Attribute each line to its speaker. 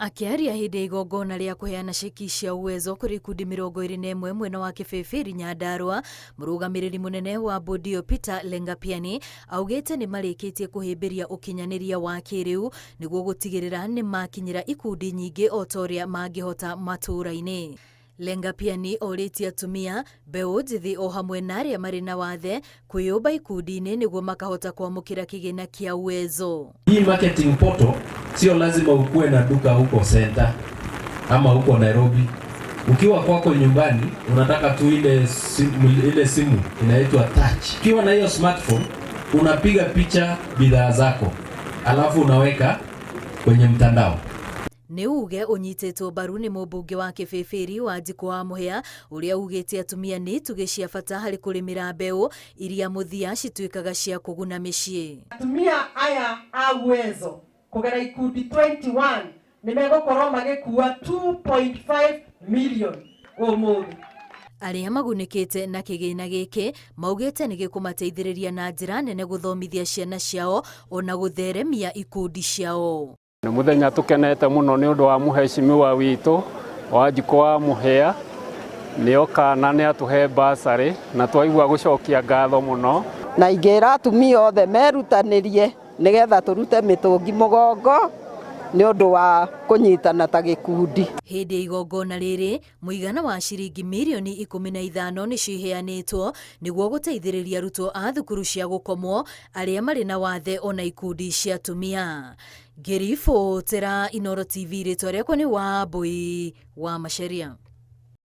Speaker 1: Akiaria hindi igongona ria kuheana ceki cia uwezo kuri ikundi 21 mwena wa Kibeberi Nyandarua, murugamiriri munene wa bodi iyo Peter Lengapiani augite ni marikitie kuhimbiria ukinyaniria wa kiriu niguo gutigirira ni makinyira ikundi nyingi otoria mangihota matura-ini. Lengapiani oritie atumia mbeu njithi o hamwe na aria mari na wathe kwiyumba ikundi-ini niguo makahota kwamukira kigina kia uwezo.
Speaker 2: Hii marketing portal sio lazima ukuwe na duka huko center ama huko Nairobi. Ukiwa kwako nyumbani unataka tu ile simu inaitwa touch. Ukiwa na hiyo smartphone unapiga picha bidhaa zako alafu unaweka kwenye mtandao.
Speaker 1: Ni uge unyitetwo mbaru ni mubunge wa Kibeberi Wanjiku wa Muhia uria ugite atumia ni tuge cia bata hari kurimira mbeu iria muthia cituikaga cia kuguna micii.
Speaker 3: Atumia aya a uwezo kugera ikundi 21 nimegokorwo magikuwa 2.5 million umuthi.
Speaker 1: Aria magunikite na kigina giki maugite ni gikumateithiriria na njira nene guthomithia ciana ciao ona gutheremia ikundi ciao.
Speaker 4: Ni muthenya tukenete muno ni undu wa muheshimiwa witu Wanjiku wa Muhia nioka na ni atuhe basari na twaigua gucokia ngatho muno
Speaker 5: na ingira atumia othe merutanirie nigetha turute mitungi mugongo ni undu wa kunyitana ta gikundi.
Speaker 1: Hindi igongona riri muigana wa ciringi mirioni 15 ni ciheanitwo niguo guteithiriria arutwo a thukuru cia gukomwo aria mari na wathe ona ikundi cia atumia. Ngiribotera Inooro TV ritwa riakwa ni Wambui wa Macharia.